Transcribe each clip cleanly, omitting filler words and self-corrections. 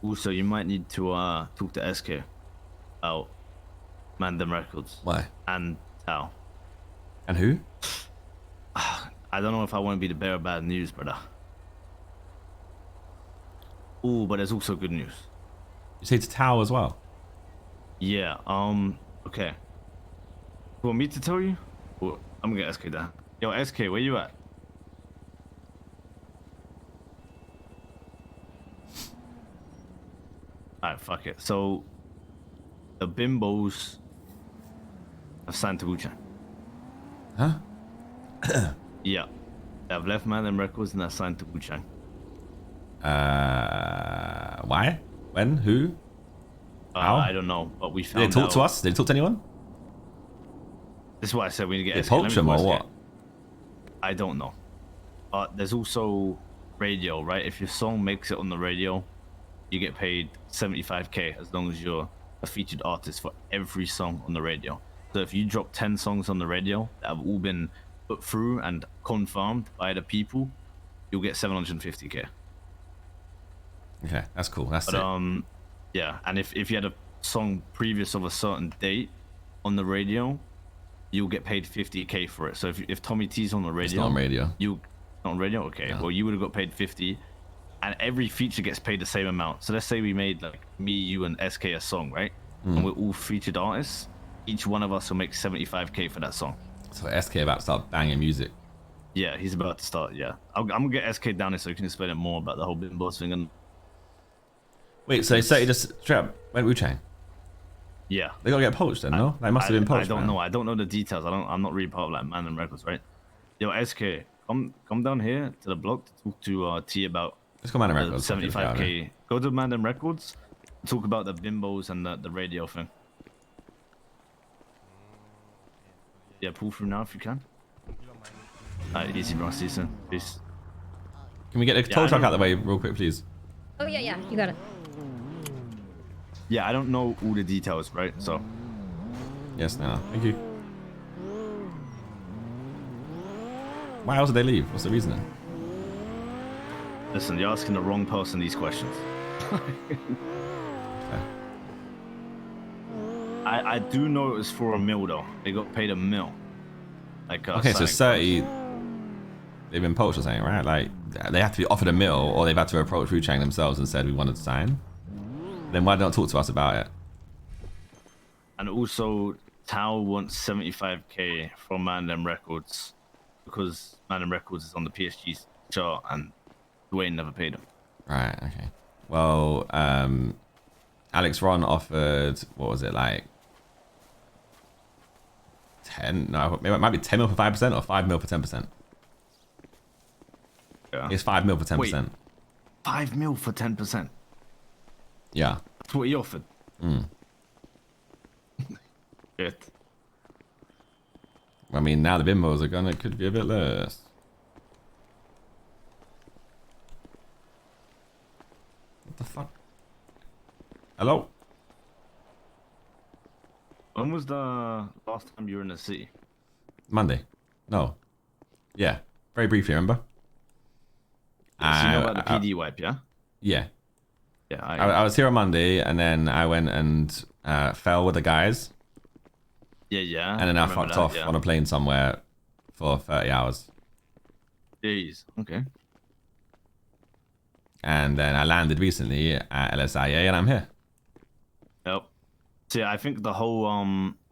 Also, you might need to talk to SK about Mandem Records. Why? And Tao. And who? I don't know if I want to be the bearer of bad news, brother. Oh, but there's also good news. You say to Tao as well? Yeah, okay. You want me to tell you? Well, I'm gonna get SK down. Yo, SK, where you at? Alright, fuck it. So, the bimbos have signed to Wu-Chang. Huh? Yeah. They have left Mandem Records and they're signed to Wu-Chang. Why? When? Who? How? I don't know, but we found Did they talk to us? Did they talk to anyone? This is why I said we need to get SK. Poach them or what? I don't know. But there's also radio, right? If your song makes it on the radio, you get paid 75k as long as you're a featured artist for every song on the radio. So if you drop 10 songs on the radio that have all been put through and confirmed by the people, you'll get 750k. Okay, that's cool. That's it. Yeah, and if you had a song previous of a certain date on the radio, you'll get paid 50k for it. So if Tommy T's on the radio, it's not on radio. You not on radio? Okay, no. Well you would have got paid 50, and every feature gets paid the same amount. So let's say we made like me, you, and SK a song, right? And we're all featured artists. Each one of us will make 75k for that song. So SK about to start banging music. Yeah, he's about to start. Yeah, I'm gonna get SK down here so he can explain it more about the whole bimbos thing. And wait, so he just straight up went Wu-Chang? yeah, They gotta get poached then, no? They must have been poached. I don't man. know. I don't know the details. I'm not really part of like Mandem Records, right? Yo, SK, come down here to the block to talk to T about. Let's go Mandem Records. 75k. Go to Mandem Records. Talk about the bimbos and the radio thing. Yeah, pull through now if you can. Alright, easy, bro. See you soon. Peace. Can we get the tow truck out of the way real quick, please? Oh yeah, you got it. Yeah, I don't know all the details, right? So. Yes, no. Thank you. Why else did they leave? What's the reasoning? Listen, you're asking the wrong person these questions. I do know it was for a meal though. They got paid a meal. Like okay, so 30. They've been poached or something, right? Like they have to be offered a meal, or they've had to approach Wu-Chang themselves and said we wanted to sign. Then why don't talk to us about it? And also, Tao wants 75k from Mandem Records because Mandem Records is on the PSG chart and Dwayne never paid him. Right. Okay. Well, Alex Ron offered, what was it, like 10? No, it might be 10 mil for 5% or 5 mil for 10%. Yeah. It's 5 mil for 10%. Wait, 5 mil for 10%? Yeah. That's what he offered. Good. I mean, now the bimbos are gonna, could be a bit less. What the fuck? Hello? When was the last time you were in the city? Monday. No. Yeah. Very briefly, remember? So you know about the PD wipe, yeah? Yeah. Yeah. I was here on Monday, and then I went and fell with the guys. Yeah. And then I fucked off on a plane somewhere for 30 hours. Jeez. Okay. And then I landed recently at LSIA, and I'm here. Yep. So yeah, I think the whole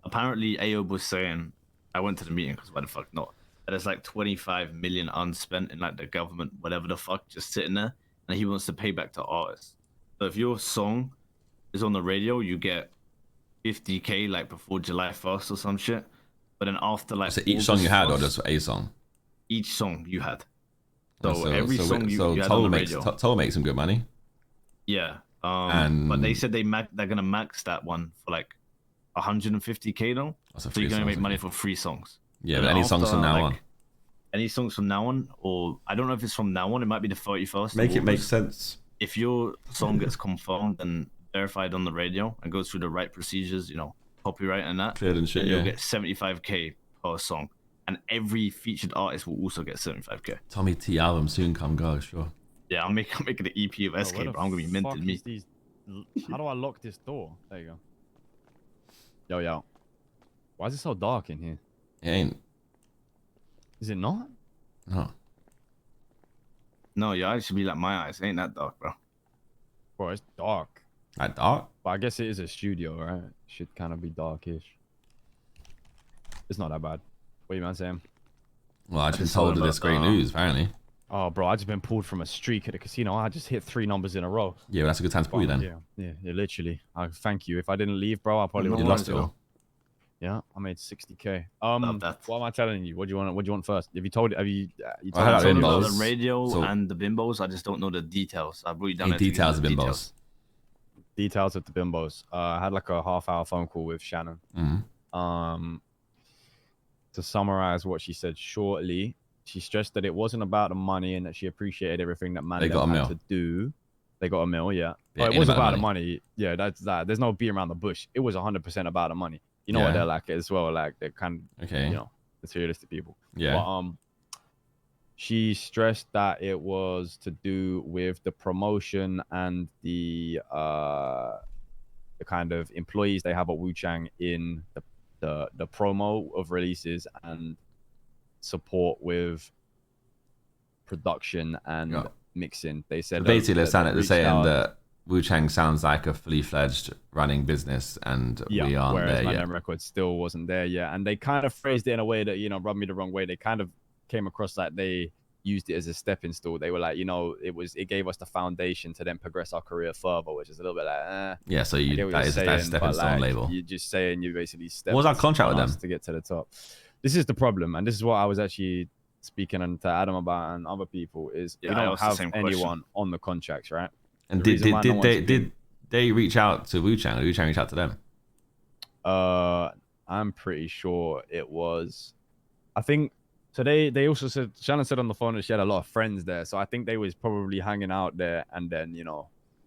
apparently Ayob was saying, I went to the meeting because why the fuck not? That there's like 25 million unspent in like the government, whatever the fuck, just sitting there, and he wants to pay back to artists. So if your song is on the radio, you get 50k like before July 1st or some shit. But then after like So each song you had, or just a song? Each song you had. So every song you had Toll on the makes radio. Toll makes some good money. Yeah. But they said they're gonna max that one for like 150k though. So you're gonna make money for 3 songs. Yeah, but any songs from now on. Any songs from now on, or I don't know if it's from now on. It might be the 31st. Make it make sense. If your song gets confirmed and verified on the radio and goes through the right procedures, you know, copyright and that, cleared and shit, you'll get 75k per song, and every featured artist will also get 75k. Tommy T album soon come, go, sure. Yeah, I'm making the EP of SK, bro. I'm gonna be minted me. These How do I lock this door? There you go. Yo. Why is it so dark in here? It ain't. Is it not? No. No, your eyes should be like my eyes. It ain't that dark, bro. Bro, it's dark. Like dark? But I guess it is a studio, right? It should kind of be darkish. It's not that bad. What you man saying? Well, I just just told thought her this about great that. news, apparently. Oh, bro, I just been pulled from a streak at the casino. I just hit 3 numbers in a row. Yeah, well, that's a good time to pull you then. Yeah, literally. Thank you. If I didn't leave, bro, I probably No would You have lost it worries, all. Yeah, I made 60K. Love that. What am I telling you? What do you want? What do you want first? Have you told? Have you? You I told heard me that Told bimbos. me about the radio So- and the bimbos. I just don't know the details. I've really done Any it. to give details you of the bimbos? details of the bimbos. I had like a half-hour phone call with Shannon. Mm-hmm. To summarize what she said shortly, she stressed that it wasn't about the money and that she appreciated everything that They got a Mandem meal. had to do. They got a meal, yeah. Yeah, But it ain't was about the about the money. Yeah, that's that. There's no beating around the bush. It was 100% about the money. You know what Yeah. they're like as well. Like they're kind of, Okay. you know, materialistic people. Yeah. But she stressed that it was to do with the promotion and the kind of employees they have at Wu Chang in the promo of releases and support with production and Yeah. mixing. They said So basically, that they're reached saying out- that Wu Chang sounds like a fully fledged running business, and we aren't whereas there yet. Mandem Records still wasn't there yet, and they kind of phrased it in a way that rubbed me the wrong way. They kind of came across like they used it as a stepping stool. They were like, it gave us the foundation to then progress our career further, which is a little bit like, Yeah, so I get what that you're is that saying, stepping but, stone like, label. You're just saying you basically stepped What was our contract on with us them? to get to the top. This is the problem, and this is what I was actually speaking to Adam about and other people is Yeah, we I don't asked the have same question. anyone on the contracts, right? And the did reason why no one's been- they reach out to Wu Chang? Or Wu Chang reach out to them? I'm pretty sure it was. I think so. They also said Shannon said on the phone that she had a lot of friends there, so I think they was probably hanging out there, and then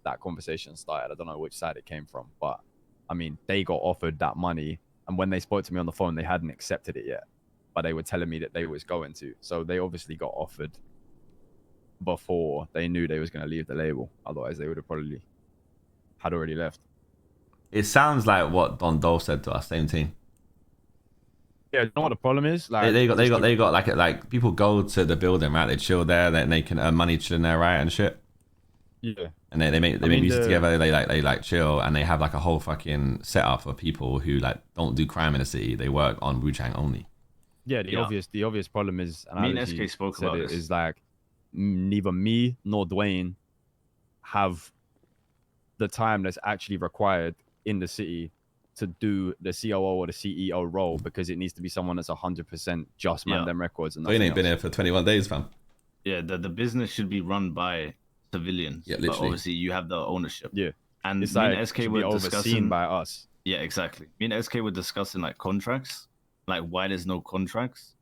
that conversation started. I don't know which side it came from, but I mean they got offered that money, and when they spoke to me on the phone, they hadn't accepted it yet, but they were telling me that they was going to. So they obviously got offered before they knew they was going to leave the label. Otherwise, they would have probably had already left. It sounds like what Don Dole said to us. Same thing. Yeah, you know what the problem is? Like They got like people go to the building, right? They chill there, then they can earn money chilling there, right, and shit. Yeah. And they make music together. They like chill, and they have like a whole fucking setup for people who like don't do crime in the city. They work on Wu Chang only. Yeah, the obvious problem is, and Me I and literally SK spoke said about it, this. is like neither me nor Dwayne have the time that's actually required in the city to do the COO or the CEO role, because it needs to be someone that's 100% just Mandem Records. And Dwayne ain't been else. here for 21 days, fam. Yeah, the business should be run by civilians. Yeah, but literally. obviously you have the ownership. Yeah, And it's me like and SK should be were overseen discussing by us. Yeah, exactly. Me and SK were discussing like contracts, like why there's no contracts.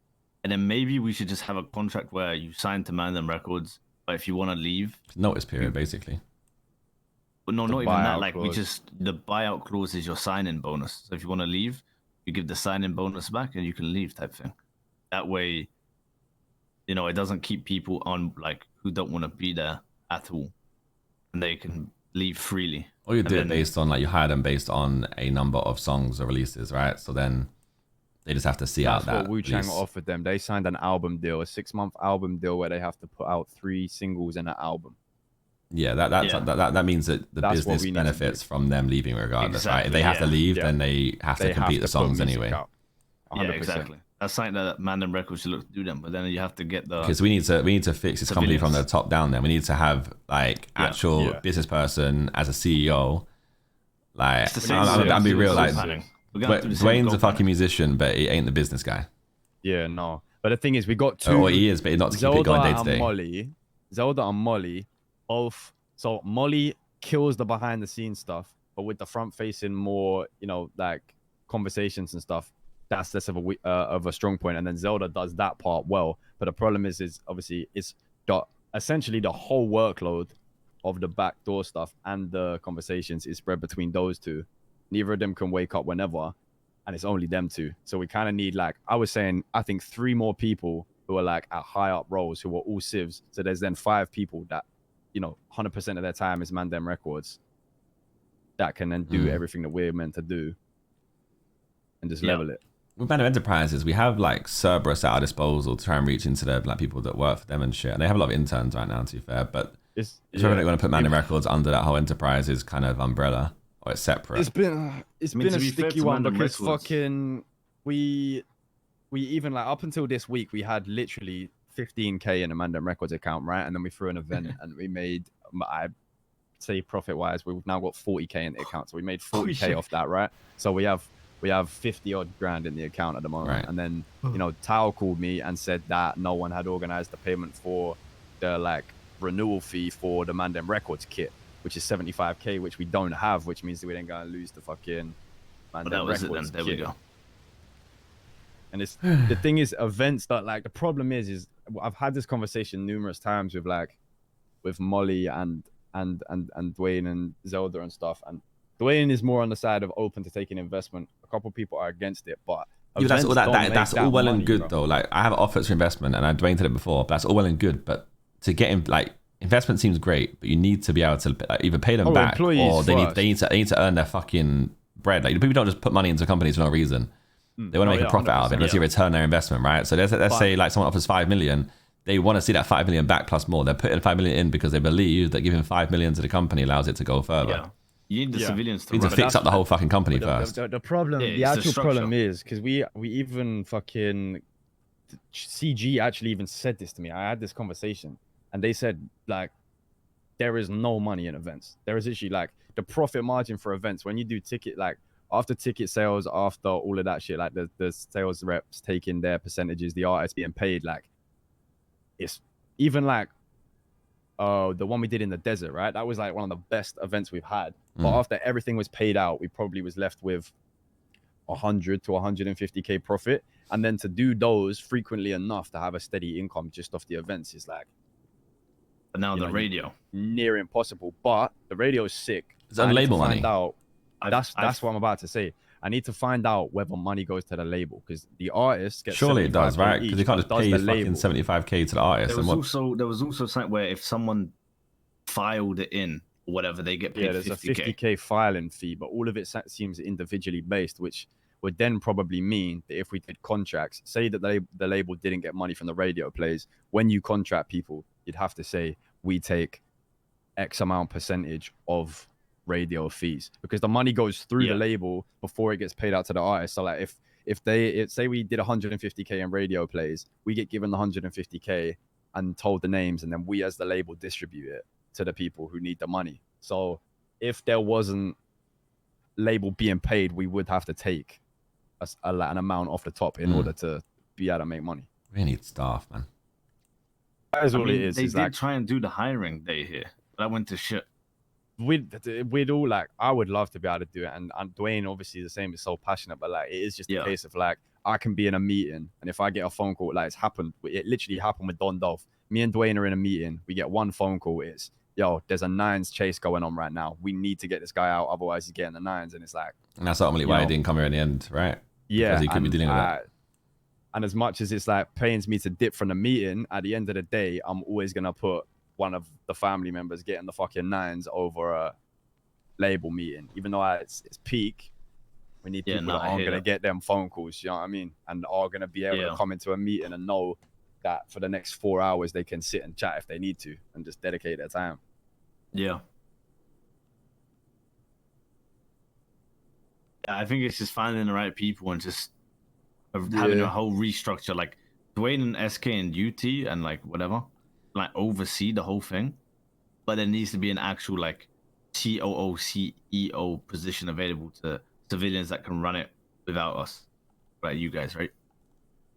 And then maybe we should just have a contract where you sign to Mandem Records, but if you want to leave, Notice period, basically. but no, The not even that. buyout Like clause. the buyout clause is your sign-in bonus. So if you want to leave, you give the sign-in bonus back and you can leave type thing. That way, it doesn't keep people on like who don't want to be there at all, and they can leave freely. Or you And do it then- based on, like, you hire them based on a number of songs or releases, right? So then they just have to see That's out that what Wu Chang release. offered them. They signed an album deal, a 6-month album deal where they have to put out 3 singles in an album. Yeah, that means that the That's what business we need to benefits from them leaving regardless, right? If Exactly, they have to yeah. leave, Yeah. then they have to They complete have the to put songs music anyway. out. Yeah, 100%. exactly. That's something that Mandem Records should look to do them, but then you have to get the Because we need to fix this company from the Civilians. top down. Then we need to have like actual Yeah. business person as a CEO. Like, It's the same I'm be real. Like, planning. We're gonna have to do the same Dwayne's goal a fucking planning. musician, but he ain't the business guy. Yeah, no. But the thing is, we got 2. Or he is, but not to keep it Zelda going day to and day. Zelda and Molly, both. So Molly kills the behind the scenes stuff, but with the front facing more, like conversations and stuff, that's less of a strong point. And then Zelda does that part well. But the problem is obviously it's essentially the whole workload of the backdoor stuff and the conversations is spread between those two. Neither of them can wake up whenever, and it's only them two. So we kind of need, like I was saying, I think 3 more people who are like at high up roles who are all civs. So there's then 5 people that 100% of their time is Mandem Records, that can then do everything that we're meant to do and just level it. With Mandem Enterprises, we have like Cerberus at our disposal to try and reach into the like people that work for them and shit. And they have a lot of interns right now, to be fair. But it's whether they want to put Mandem Records under that whole Enterprises kind of umbrella or it's separate. It's been a sticky one because fucking we even like up until this week we had literally 15k in a Mandem Records account, right? And then we threw an event and we made, I'd say profit wise, we've now got 40k in the account. So we made 40k off that, right? So we have 50 odd grand in the account at the moment. Right. And then, you know, Tao called me and said that no one had organized the payment for the like renewal fee for the Mandem Records kit, which is 75k, which we don't have, which means that we ain't gonna lose the fucking Mandem Records kit. There we go. And it's the thing is, events that like the problem is I've had this conversation numerous times with like with Molly and Dwayne and Zelda and stuff, and Dwayne is more on the side of open to taking investment. A couple people are against it, but that's all well and good though. Like I have offers for investment, and I Dwayne did it before. But that's all well and good, but to get in, like investment seems great, but you need to be able to either pay them back or they need to earn their fucking bread. Like people don't just put money into companies for no reason. They want to make a profit out of it. Let's see return their investment, right? So let's say like someone offers 5 million. They want to see that 5 million back plus more. They're putting 5 million in because they believe that giving 5 million to the company allows it to go further. Yeah. You need the civilians to, fix up the whole fucking company first. The problem, the actual problem is because we even fucking CG actually even said this to me. I had this conversation and they said like there is no money in events. There is actually like the profit margin for events when you do ticket like after ticket sales, after all of that shit, like the sales reps taking their percentages, the artists being paid, like it's even like the one we did in the desert, right? That was like one of the best events we've had. But after everything was paid out, we probably was left with 100 to 150k profit. And then to do those frequently enough to have a steady income just off the events is like. But now the radio near impossible. But the radio is sick. It's on label money. That's what I'm about to say. I need to find out whether money goes to the label because the artist gets. Surely it does, right? Because you can't just pay fucking 75k to the artist. There was also something where if someone filed it in or whatever, they get paid. Yeah, there's 50K. A 50k filing fee, but all of it seems individually based, which would then probably mean that if we did contracts, say that the label didn't get money from the radio plays, when you contract people, you'd have to say we take X amount percentage of radio fees because the money goes through the label before it gets paid out to the artist. So like if say we did 150k in radio plays, we get given the 150k and told the names, and then we as the label distribute it to the people who need the money. So if there wasn't label being paid, we would have to take an amount off the top in order to be able to make money. We need staff, man. That is all it is. They did try and do the hiring day here, but that went to shit. We'd all like, I would love to be able to do it, and Dwayne obviously the same, is so passionate, but like it is just a case of like I can be in a meeting and if I get a phone call, like it literally happened with Don Dolph. Me and Dwayne are in a meeting, we get one phone call, it's there's a 9s chase going on right now, we need to get this guy out, otherwise he's getting the 9s, and it's like, and that's ultimately why he didn't come here in the end, right? Yeah, because he could be dealing with it. And as much as it's like pains me to dip from the meeting, at the end of the day, I'm always gonna put one of the family members getting the fucking 9s over a label meeting, even though it's peak. We need people that aren't gonna get them phone calls, you know what I mean, and are gonna be able to come into a meeting and know that for the next 4 hours they can sit and chat if they need to and just dedicate their time. Yeah, I think it's just finding the right people and just having a whole restructure, like Dwayne and SK and UT and like whatever, like oversee the whole thing, but there needs to be an actual like COO, CEO position available to civilians that can run it without us, right? You guys, right?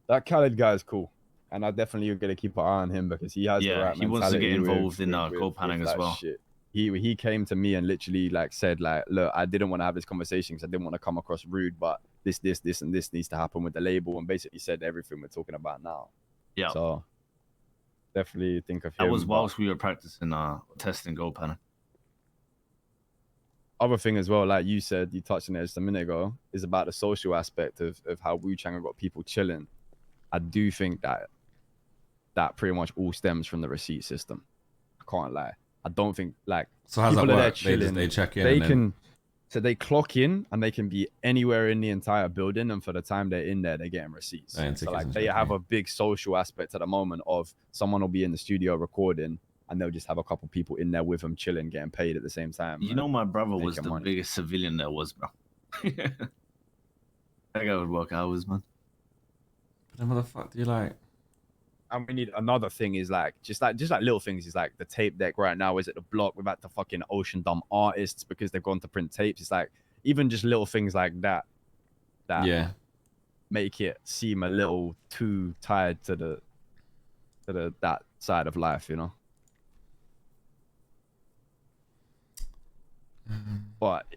That Khaled guy is cool, and I definitely gonna keep an eye on him because he has the right mentality. He wants to get involved in co-panning as well. Shit. He came to me and literally like said like, look, I didn't want to have this conversation because I didn't want to come across rude, but this and this needs to happen with the label, and basically said everything we're talking about now. Yeah. So definitely think of him. That was whilst we were practicing testing goal panning. Other thing as well, like you said, you touched on it just a minute ago, is about the social aspect of how Wu Chang have got people chilling. I do think that pretty much all stems from the receipt system. I can't lie. I don't think like so how's that work? They check in. So they clock in and they can be anywhere in the entire building, and for the time they're in there, they're getting receipts. So like they have a big social aspect at the moment of someone will be in the studio recording, and they'll just have a couple people in there with them chilling, getting paid at the same time. You know, my brother was the biggest civilian there was, bro. That guy would work hours, man. Then what the fuck do you like? And we need another thing is like just like little things is like the tape deck right now is at the block without the fucking ocean dumb artists because they've gone to print tapes. It's like even just little things like that yeah, make it seem a little too tied to the that side of life, you know. But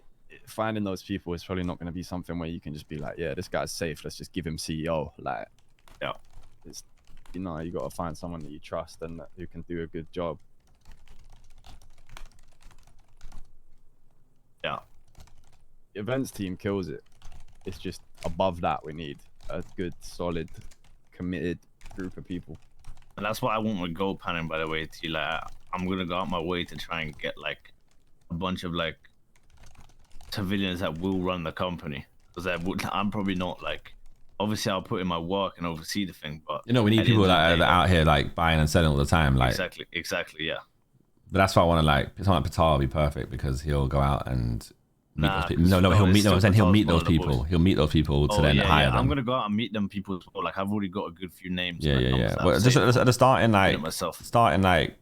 finding those people is probably not going to be something where you can just be like, yeah, this guy's safe, let's just give him CEO. Like, yeah, it's, you know, you got to find someone that you trust and who can do a good job. Yeah, the events team kills it. It's just above that we need a good, solid, committed group of people. And that's what I want with gold panning, by the way. To like, I'm gonna go out my way to try and get like a bunch of like civilians that will run the company, because I'm probably not like. Obviously, I'll put in my work and oversee the thing, but you know, we need people that are out here like buying and selling all the time. Like exactly, yeah. But that's why I want to like someone like Patar will be perfect because he'll go out and meet those people. No, he'll meet them. I'm saying he'll meet those people. He'll meet those people to then hire them. I'm gonna go out and meet them people as well. Like I've already got a good few names. Yeah. Well, just at the starting like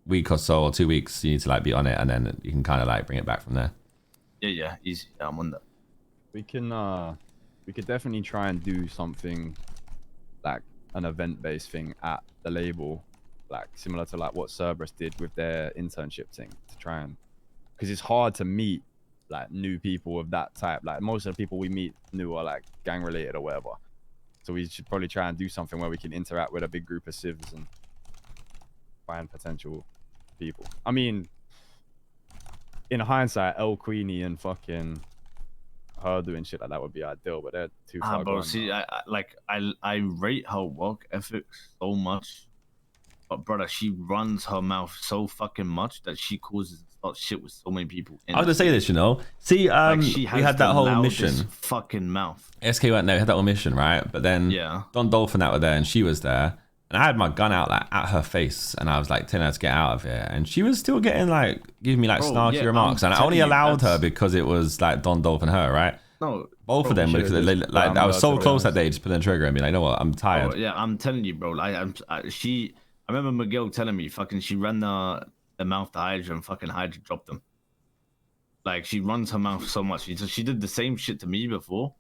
week or so or 2 weeks, you need to like be on it, and then you can kind of like bring it back from there. Yeah, easy. Yeah, I'm on that. We could definitely try and do something like an event-based thing at the label, like similar to like what Cerberus did with their internship thing, to try and, because it's hard to meet like new people of that type. Like most of the people we meet new are like gang related or whatever. So we should probably try and do something where we can interact with a big group of civs and find potential people. I mean, in hindsight, El Queenie and fucking her doing shit like that would be ideal, but they're too far bro, gone. see, I rate her work ethic so much, but brother, she runs her mouth so fucking much that she causes and starts shit with so many people. I was gonna say this, you know. See, like we had that whole mission. Fucking mouth. SK went there, we had that whole mission, right? But then Don Dolphin out there, and she was there, and I had my gun out like at her face, and I was like telling her to get out of here, and she was still getting like giving me like snarky remarks, and I only allowed her because it was like Don Dolphin and her, right? No, both of them, because like I was so close that day, just pulling the trigger and be like, you know what, I'm tired. Bro, yeah, I'm telling you, bro. I remember Miguel telling me, fucking, she ran the mouth to Hydra, and fucking Hydra dropped them. Like she runs her mouth so much. She did the same shit to me before,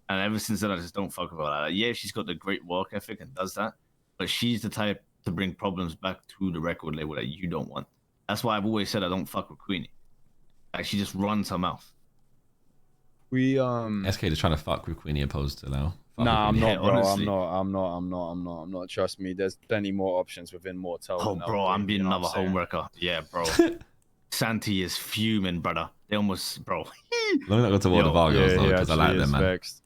and ever since then I just don't fuck with her. Like, yeah, she's got the great work ethic and does that, but she's the type to bring problems back to the record label that you don't want. That's why I've always said I don't fuck with Queenie. Like she just runs her mouth. We SK just trying to fuck with Queenie opposed to now. Nah, I'm not, bro. I'm not. Trust me, there's plenty more options within Mortel. Oh, bro, I'm being another homeworker. Yeah, bro. Santi is fuming, brother. They almost, bro. Let me not go to all the Vargos though, because I like them, man. Vexed.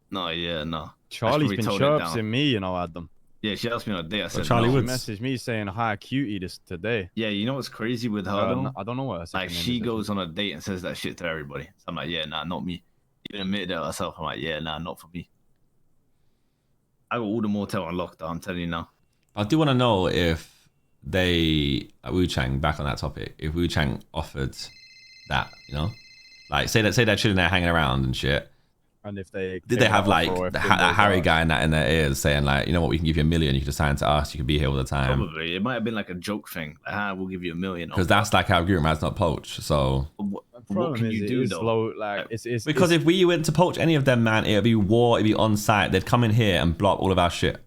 No. Charlie's been chirping me, you know, Adam. Yeah, she asked me on a date. I said, Charlie no. Woods messaged me saying hi cutie this today. Yeah, you know what's crazy with her though? I don't know what. Like she goes on a date and says that shit to everybody. So I'm like, yeah, nah, not me. Even admitted it herself. I'm like, yeah, nah, not for me. I got all the Mortel unlocked though, I'm telling you now. I do want to know if they, Wu Chang, back on that topic, if Wu Chang offered that, you know, like say they're chilling there hanging around and shit. And if they did they have like that Harry guy in their ears saying like, you know what, we can give you $1 million, you can just sign to us, you can be here all the time. Probably it might have been like a joke thing. Like, we'll give you $1 million. Because that's like how Guru Man's not poach. So what can you do though? Slow, like, because if we went to poach any of them, man, it'd be war, it'd be on site. They'd come in here and block all of our shit.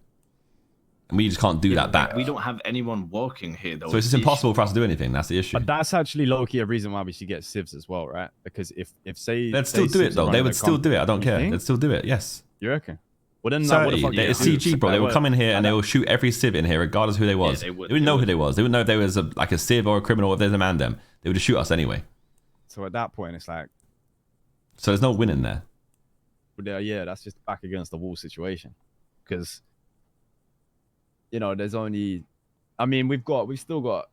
And we just can't do that back. We don't have anyone working here though. So it's just impossible for us to do anything. That's the issue. But that's actually low-key a reason why we should get civs as well, right? Because if say they'd still do it though. They would still do it. I don't care. They'd still do it. Yes. You reckon? Well then, what the fuck? It's CG, bro. They would come in here and they will shoot every civ in here, regardless of who they was. They wouldn't know who they was. They wouldn't know if they was like a civ or a criminal, or if there's a Mandem. They would just shoot us anyway. So at that point, it's like. So there's no winning there. But yeah, that's just back against the wall situation, because. You know, there's only, I mean, we've still got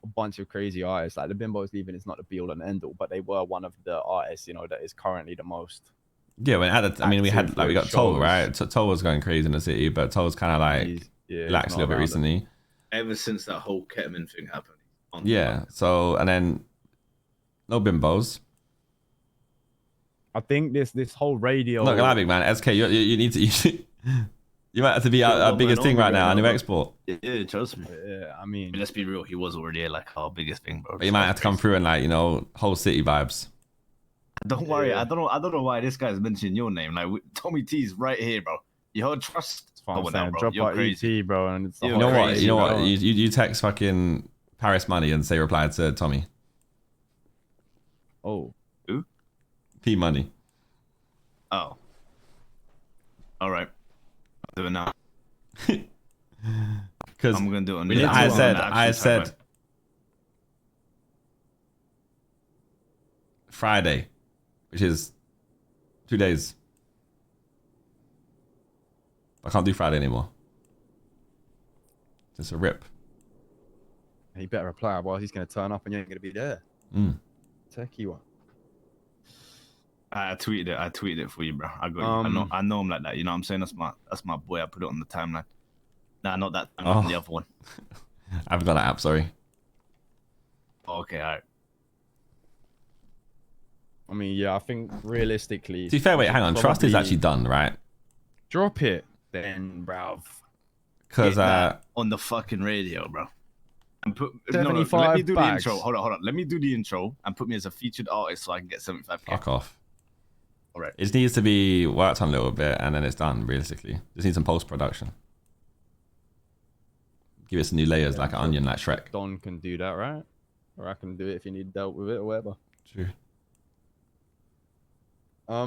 a bunch of crazy artists. Like the Bimbos leaving is not the be all and end all, but they were one of the artists, you know, that is currently the most. Yeah, I mean, we got Toll, right? Toll was going crazy in the city, but Toll's kind of like relaxed a little bit recently. Ever since that whole ketamine thing happened. Yeah. So and then no Bimbos. I think this whole radio. Not gonna lie, big man. SK, you need to. You might have to be our biggest thing right now, our new export. Yeah, trust me. Yeah, I mean, let's be real. He was already like our biggest thing, bro. But you might have to come through and like, you know, whole city vibes. Don't worry. I don't know why this guy's mentioning your name. Like Tommy T's right here, bro. You heard trust. Drop our crazy. EP, bro. And it's you know what? You know what? You text fucking Paris Money and say reply to Tommy. Oh, who? P Money. Oh. All right. I'll do it now. Because I'm gonna do it. I said Friday, which is 2 days. I can't do Friday anymore. It's a rip. He better reply, well, he's gonna turn up and you ain't gonna be there. Techie one. I tweeted it for you, bro. I got you. I know him like that. You know what I'm saying? That's my boy. I put it on the timeline. Nah, not that timeline, the other one. I haven't got that app, sorry. Oh, okay, alright. I mean, yeah, I think realistically. To be fair, wait, hang on. Trust is actually done, right? Drop it then, bruv. Because on the fucking radio, bro. And put 75 let me do bags. the intro. Hold on. Let me do the intro and put me as a featured artist so I can get 75k. Fuck off. All right. It needs to be worked on a little bit and then it's done, realistically. Just need some post-production. Give it some new layers like an onion, like Shrek. Don can do that, right? Or I can do it if you need dealt with it or whatever. True. I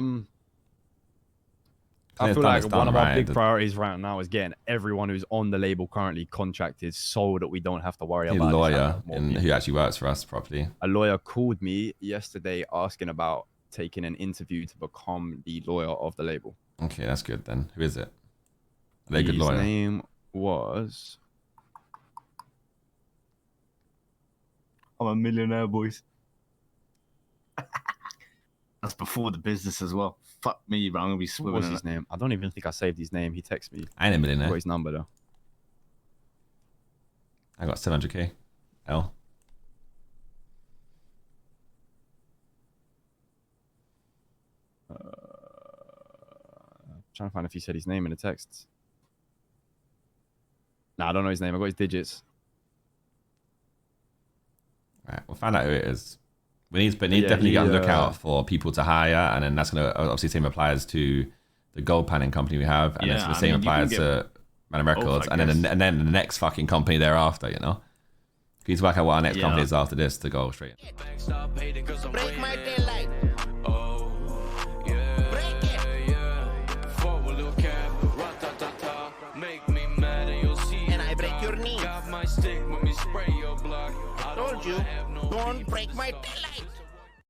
feel like one of our big priorities right now is getting everyone who's on the label currently contracted so that we don't have to worry about a lawyer who actually works for us properly. A lawyer called me yesterday asking about taking an interview to become the lawyer of the label. Okay, that's good then. Who is it? Are they a good lawyer? His name was... I'm a millionaire, boys. That's before the business as well. Fuck me, bro. I'm gonna be swimming. What was his name? I don't even think I saved his name. He texted me. I ain't a millionaire. Got his number though. I got 700k. L. I'm trying to find if he said his name in the texts. Nah, I don't know his name. I got his digits. Right, we'll find out who it is. We need definitely get on the lookout for people to hire, and then that's gonna obviously same applies to the gold panning company we have, and the same applies to Mandem Records, and then the next fucking company thereafter. You know, we need to work out what our next company is after this to go straight. Break my daylight. And I break your knee. Told you, don't break my daylight.